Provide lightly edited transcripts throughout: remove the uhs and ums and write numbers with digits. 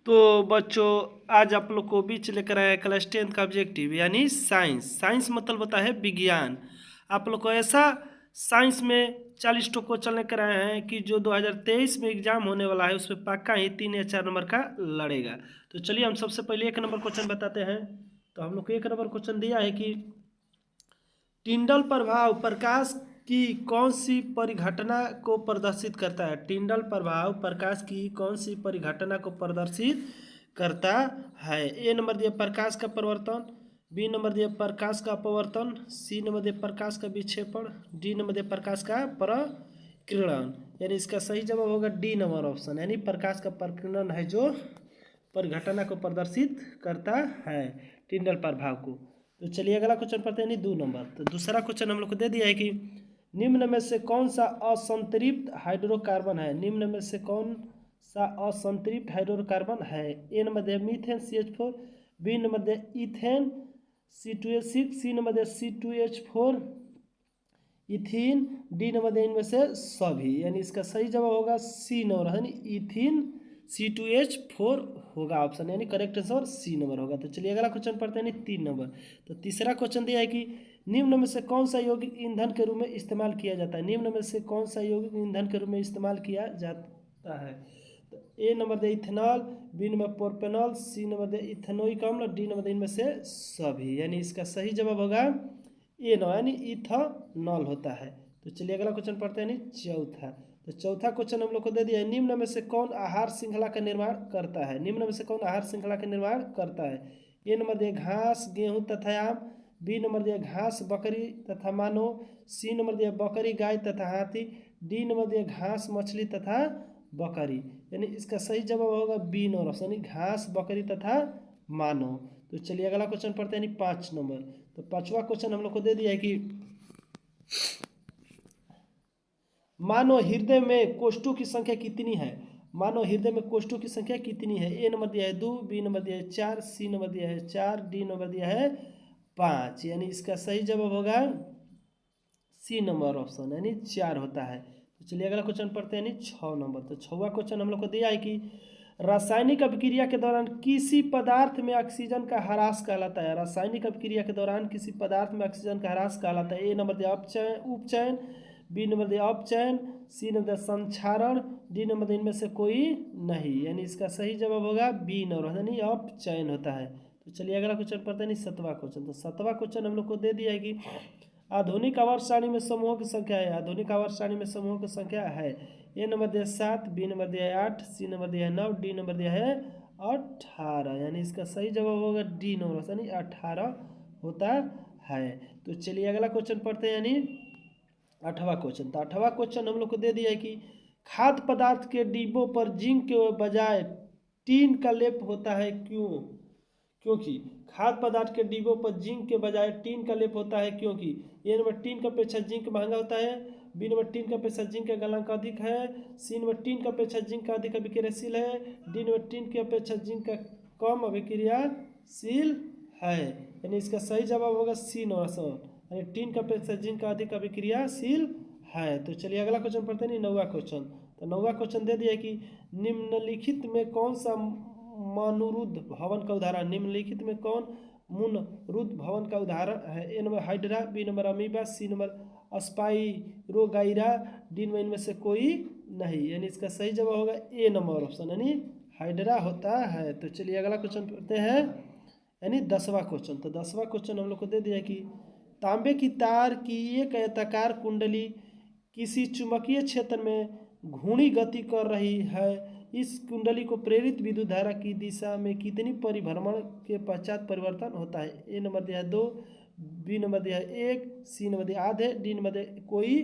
तो बच्चों आज आप लोग को बीच लेकर आया क्लास 10 का ऑब्जेक्टिव यानी साइंस। साइंस मतलब होता है विज्ञान। आप लोग को ऐसा साइंस में 40 टो क्वेश्चन लेकर आए हैं कि जो 2023 में एग्जाम होने वाला है उसमें पक्का ही 3 या 4 नंबर का लड़ेगा। तो चलिए हम सबसे पहले 1 नंबर क्वेश्चन बताते हैं। तो हम लोग को 1 नंबर क्वेश्चन दिया है कि टिंडल प्रभाव प्रकाश की कौन सी परिघटना को प्रदर्शित करता है। टिंडल प्रभाव प्रकाश की कौन सी परिघटना को प्रदर्शित करता है। ए नंबर दिया प्रकाश का परिवर्तन, बी नंबर दिया प्रकाश का अपवर्तन, सी नंबर दिया प्रकाश का विक्षेपण, डी नंबर दिया प्रकाश का प्रकीर्णन। यानी इसका सही जवाब होगा डी नंबर ऑप्शन, यानी प्रकाश का प्रकीर्णन है जो परिघटना को प्रदर्शित करता है टिंडल प्रभाव को। तो चलिए अगला क्वेश्चन पढ़ते हैं 2 नंबर। तो दूसरा क्वेश्चन हम लोग को दे दिया है कि निम्न में से कौन सा असंतृप्त हाइड्रोकार्बन है। निम्न में से कौन सा असंतृप्त हाइड्रोकार्बन है। ए नंबर दिया मीथेन CH4, बी नंबर दिया इथेन C2H6, सी नंबर दिया C2H4 इथीन, डी नंबर दिया इनमें से सभी। यानी इसका सही जवाब होगा सी नंबर, यानी इथीन C2H4 होगा ऑप्शन, यानी करेक्ट आंसर सी नंबर होगा। तो चलिए अगला क्वेश्चन पढ़ते हैं 3 नंबर। तो तीसरा क्वेश्चन दिया है कि निम्न में से कौन सा यौगिक ईंधन के रूप में इस्तेमाल किया जाता है। निम्न में से कौन सा यौगिक ईंधन के रूप में इस्तेमाल किया जाता है। तो ए नंबर दिया ethanol, B number propanol, C number दिया इथेनोइक अम्ल, डी नंबर दिया इनमें से सभी। यानी इसका सही जवाब होगा ए नौ, यानी इथेनॉल होता है। तो चलिए अगला क्वेश्चन पढ़ते हैं चौथा। तो चौथा क्वेश्चन हम लोग को दे दिया है निम्न में से कौन आहार श्रृंखला का निर्माण करता है। निम्न में से कौन आहार श्रृंखला का निर्माण करता है। ए नंबर दिया घास गेहूं तथा आम, बी नंबर दिया घास बकरी तथा मानव, सी नंबर दिया बकरी गाय तथा हाथी, डी नंबर दिया घास मछली तथा बकरी। यानी इसका सही जवाब होगा बी नंबर ऑप्शन, यानी घास बकरी तथा मानव। तो चलिए अगला क्वेश्चन पढ़ते हैं 5 नंबर। तो पांचवा क्वेश्चन हम लोग को दे दिया है कि मानव हृदय में कोष्ठों की संख्या कितनी है। मानव हृदय में कोष्ठों की संख्या कितनी है। ए नंबर दिया है 2, बी नंबर दिया है 4, सी नंबर दिया है 4, डी नंबर दिया है 5। यानी इसका सही जवाब होगा सी नंबर ऑप्शन, यानी 4 होता है। तो चलिए अगला क्वेश्चन पढ़ते हैं 6 नंबर। तो 6वां क्वेश्चन हम लोग को दिया है कि रासायनिक अभिक्रिया के दौरान किसी पदार्थ में ऑक्सीजन का ह्रास कहलाता है। रासायनिक अभिक्रिया के दौरान किसी पदार्थ में ऑक्सीजन का ह्रास कहलाता है। ए नंबर दिया उपचयन, बी नंबर दिया अपचयन, सी नंबर दिया संक्षारण, डी नंबर दिया इनमें से कोई नहीं। यानी इसका सही जवाब होगा बी नंबर, यानी अपचयन होता है। तो चलिए अगला क्वेश्चन पढ़ते हैं 7वां क्वेश्चन। तो 7वां क्वेश्चन हम लोग को दे दिया है कि आधुनिक आवर्त सारणी में समूहों की संख्या है। आधुनिक आवर्त सारणी में समूहों की संख्या है। ए नंबर दिया 7, बी नंबर दिया है 8, सी नंबर दिया है 9, डी नंबर दिया है 18। यानी इसका सही जवाब होगा डी नंबर, यानी 18 होता है। तो चलिए अगला क्वेश्चन पढ़ते हैं, यानी 8वां क्वेश्चन। तो 8वां क्वेश्चन हम लोग को दे दिया है कि खाद्य पदार्थ के डिब्बों पर जिंक के बजाय टीन का लेप होता है क्यों। क्योंकि खाद्य पदार्थ के डिब्बों पर जिंक के बजाय टीन का लेप होता है क्योंकि ए नंबर टीन का अपेक्षा जिंक महंगा होता है, बी नंबर टीन का अपेक्षा जिंक का गलनांक अधिक है, सी नंबर टीन का अपेक्षा जिंक का अधिक अभिक्रियाशील है, डी नंबर टीन की अपेक्षा जिंक का कम अभिक्रियाशील है। यानी इसका सही जवाब होगा सी नंबर, यानी टीन का अपेक्षा जिंक का अधिक अभिक्रियाशील है। तो चलिए अगला क्वेश्चन पढ़ते हैं 9वां क्वेश्चन। तो 9वां क्वेश्चन दे दिया कि निम्नलिखित में कौन सा मनुरुद्ध भवन का उदाहरण। निम्नलिखित में कौन मुनरुद्ध भवन का उदाहरण है। A number hydra, B number amoeba, C number spirogyra, D number इनमें से कोई नहीं। यानी इसका सही जवाब होगा ए नंबर ऑप्शन, यानी हाइड्रा होता है। तो चलिए अगला क्वेश्चन पढ़ते हैं, यानी 10वां क्वेश्चन। तो 10वां क्वेश्चन हम लोग को दे दिया कि तांबे की तार की एक आयताकार कुंडली किसी चुंबकीय क्षेत्र में घूर्णी गति कर रही है। इस कुंडली को प्रेरित विद्युत धारा की दिशा में कितनी परिभ्रमण के पश्चात परिवर्तन होता है। ए नंबर दिया है 2, बी नंबर दिया है 1, सी नंबर दिया आधे, डी नंबर दिया कोई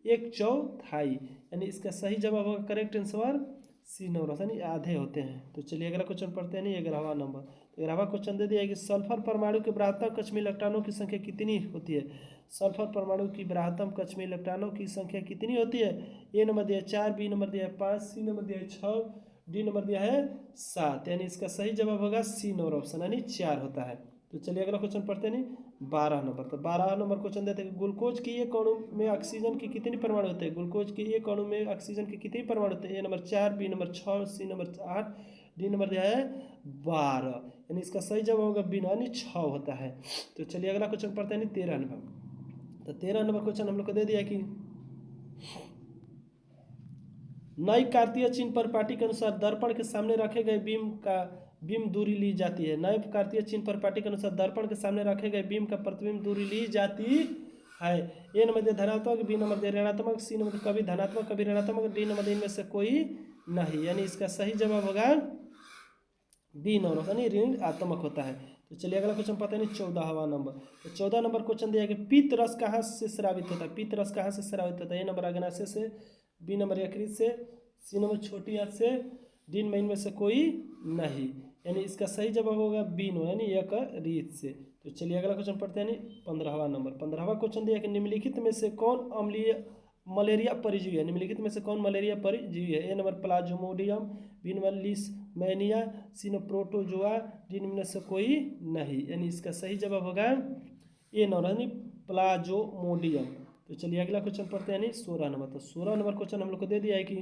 1/4। यानी इसका सही जवाब होगा करेक्ट आंसर सी नंबर, यानी आधे होते हैं। तो चलिए अगला क्वेश्चन पढ़ते हैं 11वां नंबर। तो 11वां क्वेश्चन दे दिया है कि सल्फर परमाणु के बृहत्तम कक्षीय इलेक्ट्रॉनों की संख्या कितनी होती है। सल्फर परमाणु की बृहत्तम कक्षीय इलेक्ट्रॉनों की संख्या कितनी होती है। ए नंबर दिया है 4, बी नंबर दिया है 5, सी नंबर दिया है 6, डी नंबर दिया है 7। यानी इसका सही जवाब होगा सी नंबर ऑप्शन, यानी 4 होता है। तो चलिए अगला क्वेश्चन पढ़ते हैं 12 नंबर। तो 12 नंबर क्वेश्चन देते हैं ग्लूकोज की एक अणु में ऑक्सीजन की कितनी परमाणु होते हैं। ग्लूकोज की एक अणु में ऑक्सीजन की कितनी परमाणु होते हैं। A number 4, B number 6, C number 8, D number दिया है 12, यानी इसका सही जवाब होगा बी यानी 6 होता है। तो चलिए अगला क्वेश्चन पढ़ते हैं 13 नंबर। तो 13 नंबर क्वेश्चन हम लोग को दे दिया कि नई कार्तीय चिन्ह पर पाटी के अनुसार दर्पण के सामने रखे गए बीम दूरी ली जाती है। नए कार्तीय चिन्ह पर पाटी के अनुसार दर्पण के सामने रखे गए बीम का प्रतिबिंब दूरी ली जाती है। ए नंबर दिया धनात्मक, बी नंबर दिया ऋणात्मक, सी नंबर कभी धनात्मक कभी ऋणात्मक, डी नंबर इनमें से कोई नहीं, यानी इसका सही जवाब होगा बी नंबर यानी ऋणात्मक होता है। तो चलिए अगला क्वेश्चन पता नहीं 14वां नंबर। तो 14 नंबर क्वेश्चन दिया कि पित्त रस कहाँ से स्रावित होता है। पित्त रस कहाँ से स्रावित होता है। ए नंबर अग्नाशय से, बी नंबर यकृत से, सी नंबर छोटी आंत से, डी नंबर इनमें से कोई नहीं, यानी इसका सही जवाब होगा बी नो यानी यकृत से। तो चलिए अगला क्वेश्चन पढ़ते हैं 15वां नंबर। 15वां क्वेश्चन दिया कि निम्नलिखित में से कौन अम्लीय मलेरिया परिजीवी है। निम्नलिखित में से कौन मलेरिया परिजीवी है। A number plasmodium, B number leishmania, C number protozoa, D number से कोई नहीं, यानी इसका सही जवाब होगा ए नंबर यानी प्लाज्मोडियम। तो चलिए अगला क्वेश्चन पढ़ते हैं 16 नंबर। तो 16 नंबर क्वेश्चन हम लोग को दे दिया है कि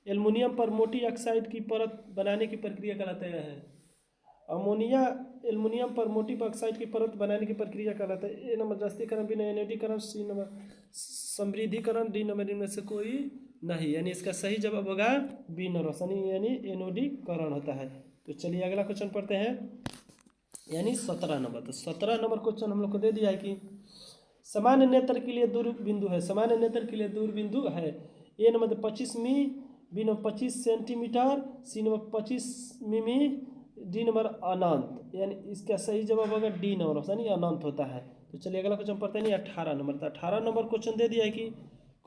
एल्युमिनियम पर मोटी ऑक्साइड की परत बनाने की प्रक्रिया कहलाता है। अमोनिया एल्युमिनियम पर मोटी ऑक्साइड की परत बनाने की प्रक्रिया कहलाता है। ए नंबर जस्तीकरण, बी नंबर एनोडीकरण, सी नंबर समृद्धिकरण, डी नंबर इनमें से कोई नहीं, यानी इसका सही जवाब होगा बी नंबर यानी एनोडीकरण होता है। तो चलिए अगला क्वेश्चन पढ़ते हैं यानी 17 नंबर। तो 17 नंबर क्वेश्चन हम लोग को दे दिया है कि सामान्य नेत्र के लिए दूर बिंदु है। सामान्य नेत्र के लिए दूर बिंदु है। ए नंबर 25 मी, B number 25 centimetre, C number 25 मिमी, डी नंबर अनंत, यानी इसका सही जवाब होगा डी नंबर यानी अनंत होता है। तो चलिए अगला क्वेश्चन पढ़ते हैं 18 नंबर। तो 18 नंबर क्वेश्चन दे दिया है कि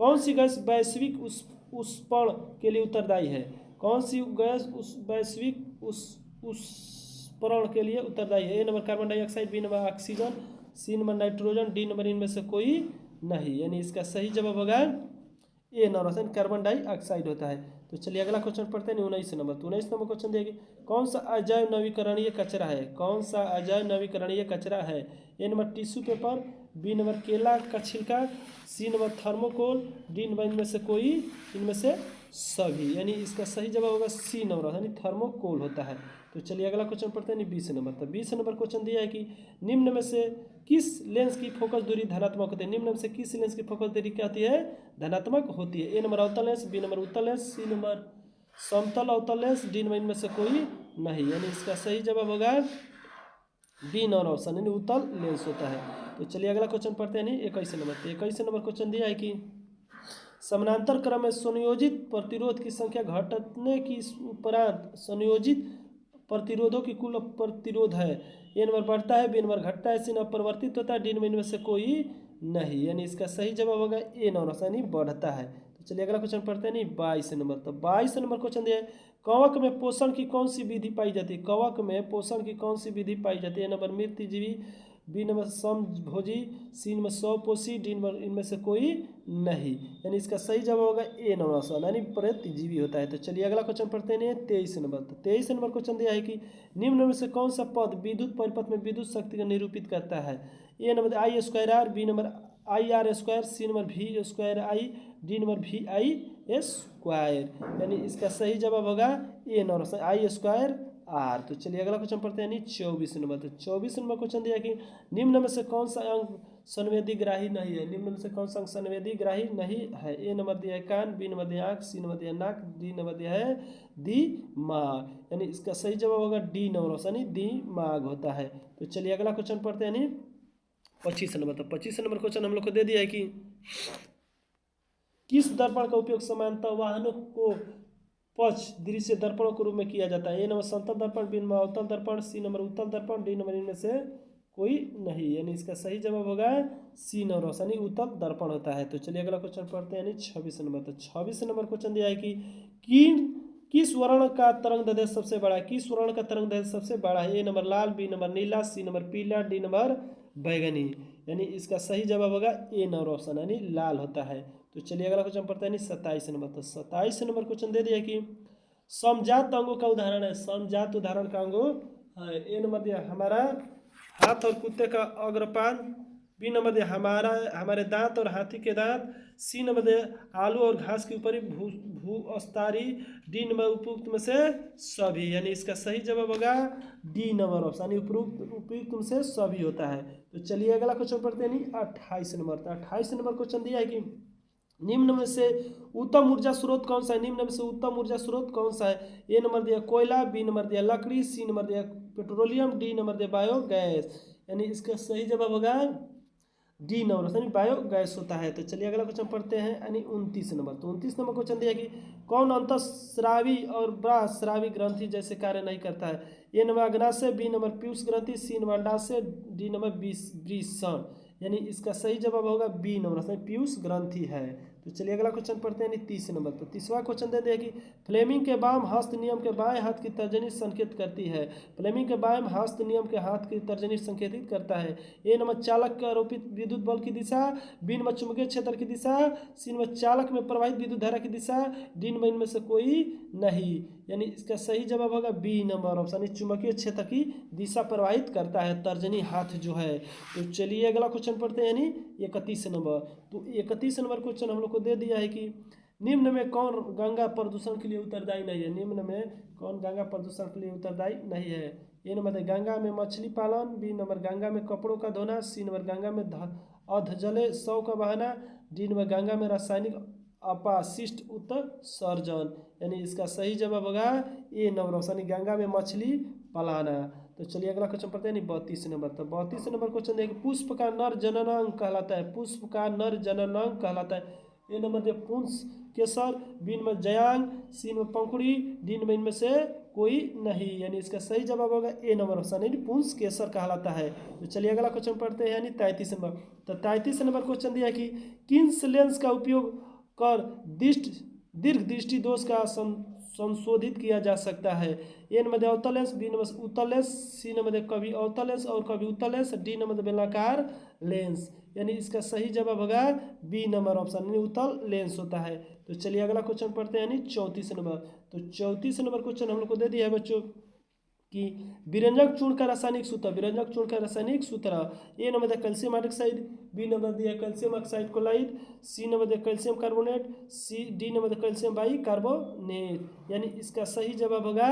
कौन सी गैस वैश्विक उष्णपण के लिए उत्तरदायी है। कौन सी गैस वैश्विक उष्णपण के लिए उत्तरदायी है। A number carbon dioxide, B number oxygen, C number nitrogen, D number इनमें से कोई नहीं, यानी इसका सही जवाब होगा ए नंबर कार्बन डाइऑक्साइड होता है। तो चलिए अगला क्वेश्चन पढ़ते हैं 19 नंबर। तो 19 नंबर क्वेश्चन दिया कि कौन सा अजैव नवीकरणीय कचरा है। कौन सा अजैव नवीकरणीय कचरा है। A number tissue paper, B number केला का छिलका, C number thermocol, D number इनमें से कोई, इनमें से सभी, यानी इसका सही जवाब होगा सी नंबर यानी थर्मोकोल होता है। तो चलिए अगला क्वेश्चन पढ़ते हैं 20 नंबर। तो 20 नंबर क्वेश्चन दिया है कि निम्न में से किस लेंस की फोकस दूरी धनात्मक होती है। निम्न में से किस लेंस की फोकस दूरी क्या होती है, धनात्मक होती है। ए नंबर अवतल लेंस, बी नंबर उत्तल लेंस, सी नंबर समतल अवतल लेंस, डी नंबर इनमें से कोई नहीं, यानी इसका सही जवाब होगा बी नॉन ऑप्शन यानी उत्तल लेंस होता है। तो चलिए अगला क्वेश्चन पढ़ते हैं 21 नंबर। तो 21 नंबर क्वेश्चन दिया है कि समानांतर क्रम में संयोजित प्रतिरोध की संख्या घटने की उपरांत संयोजित प्रतिरोधों की कुल प्रतिरोध है। ए नंबर बढ़ता है, बी नंबर घटता है, सी नंबर परिवर्तित होता है, डी नंबर इनमें से कोई नहीं, यानी इसका सही जवाब होगा ए नंबर यानी बढ़ता है। तो चलिए अगला क्वेश्चन पढ़ते हैं 22 नंबर। तो 22 नंबर क्वेश्चन दिया है कवक में पोषण की कौन सी विधि पाई जाती है। कवक में पोषण की कौन सी विधि पाई जाती है। ए नंबर मृतजीवी, बी नंबर समभोजी, सी नंबर स्वपोषी, डी नंबर इनमें से कोई नहीं, यानी इसका सही जवाब होगा ए नंबर यानी प्रतिजीवी होता है। तो चलिए अगला क्वेश्चन पढ़ते हैं 23 नंबर। तो 23 नंबर क्वेश्चन दिया है कि निम्न में से कौन सा पद विद्युत परिपथ में विद्युत शक्ति को निरूपित करता है। A number I square R, B number I R square, C number V square I, D number V I square, यानी इसका सही जवाब होगा A number I square R. तो चलिए अगला क्वेश्चन पढ़ते हैं 24 नंबर। तो 24 नंबर क्वेश्चन दिया कि निम्न में से कौन सा अंग संवेदी ग्राही नहीं है। निम्न में से कौन सा अंग संवेदी ग्राही नहीं है। ए नंबर दिया है कान, बी नंबर दिया आँख, सी नंबर दिया नाक, डी नंबर दिया है दिमाग, यानी इसका सही जवाब होगा डी नंबर यानी दिमाग होता है। तो चलिए अगला क्वेश्चन पढ़ते हैं 25 नंबर। तो 25 नंबर क्वेश्चन हम लोग को दे दिया है कि किस दर्पण का उपयोग समानांतर वाहनों को पक्ष दृश्य दर्पणों के रूप में किया जाता है। ए नंबर समतल दर्पण, बी नंबर अवतल दर्पण, सी नंबर उत्तल दर्पण, डी नंबर इनमें से कोई नहीं, यानी इसका सही जवाब होगा सी नंबर यानी उत्तल दर्पण होता है। तो चलिए अगला क्वेश्चन पढ़ते हैं 26 नंबर। तो 26 नंबर क्वेश्चन दिया है कि किस वर्ण का तरंग दैर्ध्य सबसे बड़ा है। किस वर्ण का तरंग दैर्ध्य सबसे बड़ा है। A number Lal, B number Neela, C number पीला, डी नंबर बैगनी, यानी इसका सही जवाब होगा ए नंबर ऑप्शन यानी लाल होता है। तो चलिए अगला क्वेश्चन पढ़ते हैं 27 नंबर। तो 27 नंबर क्वेश्चन दे दिया कि समजात अंगों का उदाहरण है। समजात उदाहरण का अंगों है। ए नंबर दिया हमारा हाथ और कुत्ते का अग्रपाद, बी नंबर दिया हमारे दांत और हाथी के दांत। सी नंबर दिया आलू और घास के ऊपर भू भूअस्तारी। डी नंबर उपयुक्त में से सभी, यानी इसका सही जवाब होगा डी नंबर ऑप्शन, यानी उपयुक्त में से सभी होता है। तो चलिए अगला क्वेश्चन पढ़ते हैं, 28 नंबर। तो 28 नंबर क्वेश्चन दिया है कि निम्न में से उत्तम ऊर्जा स्रोत कौन सा है, निम्न में से उत्तम ऊर्जा स्रोत कौन सा है। ए नंबर दिया कोयला, बी नंबर दिया लकड़ी, सी नंबर दिया पेट्रोलियम, डी नंबर दिया बायोगैस। यानी इसका सही जवाब होगा डी नंबर, यानी बायोगैस होता है। तो चलिए अगला क्वेश्चन पढ़ते हैं, यानी 29 नंबर। तो 29 नंबर क्वेश्चन दिया कि कौन अंतःस्रावी और बाह्यस्रावी ग्रंथि जैसे कार्य नहीं करता है। A number अग्नाशय, B number Piyush ग्रंथि, सी नंबर अंडाशय, डी नंबर वृषण। यानी इसका सही जवाब होगा बी नंबर, पीयूष ग्रंथि है। तो चलिए अगला क्वेश्चन पढ़ते हैं, 30 नंबर। तो 30वां क्वेश्चन दे दिया कि फ्लेमिंग के बाम हस्त नियम के बाएं हाथ की तर्जनी संकेत करती है। फ्लेमिंग के बाएं हस्त नियम के हाथ की तर्जनी संकेतित करता है। ए नंबर चालक के आरोपित विद्युत बल की दिशा, बी नंबर चुंबकीय क्षेत्र की दिशा, सी नंबर चालक में प्रवाहित विद्युत धारा की दिशा, डी नंबर इनमें से कोई नहीं। यानी इसका सही जवाब होगा बी नंबर ऑप्शन, चुंबकीय क्षेत्र की दिशा प्रवाहित करता है तर्जनी हाथ जो है। तो चलिए अगला क्वेश्चन पढ़ते हैं, यानी 31 नंबर। तो 31 नंबर क्वेश्चन हम लोग को दे दिया है कि निम्न में कौन गंगा प्रदूषण के लिए उत्तरदायी नहीं है। निम्न में कौन गंगा प्रदूषण के लिए उत्तरदायी नहीं है। ए नंबर गंगा में मछली पालन, बी नंबर गंगा में कपड़ों का धोना, सी नंबर गंगा में अधजले शव का बहाना, डी नंबर गंगा में रासायनिक अपशिष्ट उत्सर्जन। यानी इसका सही जवाब होगा ए नंबर ऑप्शन, गंगा में मछली पलाना। तो चलिए अगला क्वेश्चन पढ़ते हैं, 32 नंबर। तो 32 नंबर क्वेश्चन देखिए, पुष्प का नर जननांग कहलाता है। पुष्प का नर जननांग कहलाता है। A number they पुंस Kesar, B number जयांग, C number Pankhuri, D number इनमें से कोई नहीं। यानी इसका सही जवाब होगा ए नंबर ऑप्शन, यानी पुंस केसर कहलाता है। तो चलिए अगला क्वेश्चन पढ़ते हैं, यानी 33 नंबर। तो 33 नंबर क्वेश्चन दिया कि किस लेंस का उपयोग कर दीर्घ दृष्टि दोष का संशोधित किया जा सकता है। ए नंबर अवतल लेंस, बी नंबर उत्तल लेंस, सी नंबर कभी अवतल लेंस और कभी उत्तल लेंस, डी नंबर बेलनाकार लेंस। यानी इसका सही जवाब होगा बी नंबर ऑप्शन, यानी उत्तल लेंस होता है। तो चलिए अगला क्वेश्चन पढ़ते हैं, यानी 34 नंबर। तो 34 नंबर क्वेश्चन हम लोग को दे दिया है बच्चों कि विरंजक चूर्ण का रासायनिक सूत्र। विरंजक चूर्ण का रासायनिक सूत्र, ए नंबर दिया कैल्शियम हाइड्रोक्साइड, बी नंबर दिया calcium oxide chloride, C number दिया कैल्शियम कार्बोनेट, डी नंबर दिया कैल्शियम बाइकार्बोनेट। यानी इसका सही जवाब होगा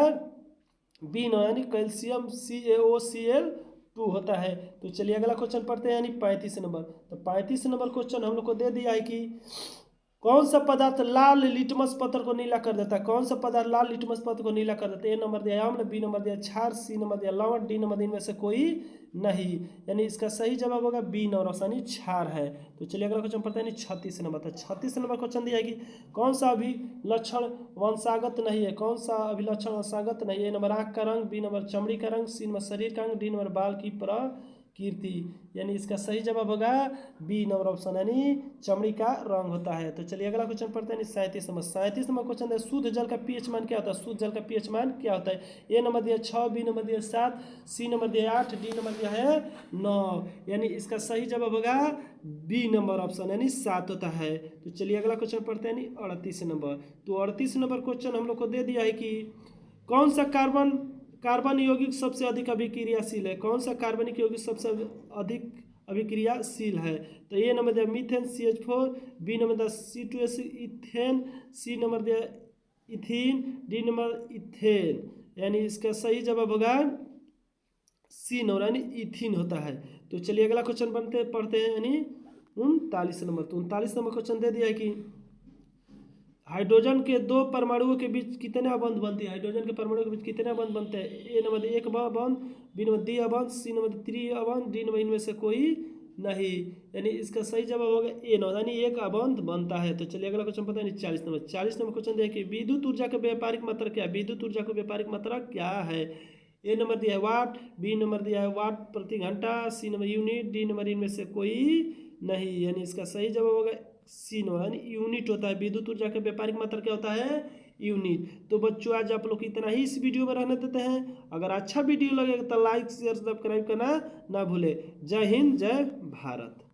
बी नंबर, यानी कैल्शियम CaOCl2 होता है। तो चलिए अगला क्वेश्चन पढ़ते हैं, यानी 35 नंबर। तो 35 नंबर क्वेश्चन हम लोग को दे दिया है कि कौन सा पदार्थ लाल लिटमस पत्र को नीला कर देता है। कौन सा पदार्थ लाल लिटमस पत्र को नीला कर देता है। ए नंबर दिया अम्ल, बी नंबर दिया क्षार, सी नंबर दिया लवण, डी नंबर इनमें से कोई नहीं। यानी इसका सही जवाब होगा बी नंबर ऑप्शन, यानी क्षार है। तो चलिए अगला क्वेश्चन पढ़ते हैं, 36 नंबर। तो 36 नंबर क्वेश्चन दिया है कि कौन सा अभिलक्षण वंशागत नहीं है। कौन सा अभिलक्षण वंशागत नहीं है। ए नंबर आँख का रंग, बी नंबर चमड़ी का रंग, सी नंबर शरीर का रंग, डी नंबर बाल की कीर्ति। यानी इसका सही जवाब होगा बी नंबर ऑप्शन, यानी चमड़ी का रंग होता है। तो चलिए अगला क्वेश्चन पढ़ते हैं, 37 नंबर। 37 नंबर क्वेश्चन है, शुद्ध जल का पीएच मान क्या होता है। शुद्ध जल का पीएच मान क्या होता है। ए नंबर दिया 6, बी नंबर दिया 7, सी नंबर दिया 8, डी नंबर दिया है 9। यानी इसका सही जवाब होगा बी नंबर ऑप्शन, यानी 7 होता है। तो चलिए अगला क्वेश्चन पढ़ते हैं, 38 नंबर। तो 38 नंबर क्वेश्चन हम लोग को दे दिया है कि कौन सा कार्बन यौगिक सबसे अधिक अभिक्रियाशील है। कौन सा कार्बनिक यौगिक सबसे अधिक अभिक्रियाशील है। तो ए नंबर दिया मीथेन CH4, बी नंबर दिया C2H इथेन, सी नंबर दिया इथीन, डी नंबर इथेन। यानी इसका सही जवाब होगा सी नंबर, यानी इथीन होता है। तो चलिए अगला क्वेश्चन पढ़ते हैं, यानी 39 नंबर। तो 39 नंबर क्वेश्चन दे दिया है कि हाइड्रोजन के दो परमाणुओं के बीच कितने अबंध बनते हैं। हाइड्रोजन के परमाणुओं के बीच कितने अबंध बनते हैं। ए नंबर 1 अबंध, बी नंबर 2 अबंध, सी नंबर 3 अबंध, डी नंबर इनमें से कोई नहीं। यानी इसका सही जवाब होगा ए नंबर, यानी 1 अबंध बनता है। तो चलिए अगला क्वेश्चन पता है, 40 नंबर। 40 नंबर क्वेश्चन देखिए, विद्युत ऊर्जा का व्यापारिक मात्रा क्या है। विद्युत ऊर्जा का व्यापारिक मात्रा क्या है। ए नंबर दिया है वाट, बी नंबर दिया है वाट प्रति घंटा, C number unit, D number इनमें से कोई नहीं। यानी इसका सही जवाब होगा सी नंबर, यानी यूनिट होता है। विद्युत ऊर्जा का व्यापारिक मात्रा क्या होता है, यूनिट। तो बच्चों आज आप लोग इतना ही इस वीडियो में रहने देते हैं। अगर अच्छा वीडियो लगेगा तो लाइक शेयर सब्सक्राइब करना ना भूले। जय हिंद, जय भारत।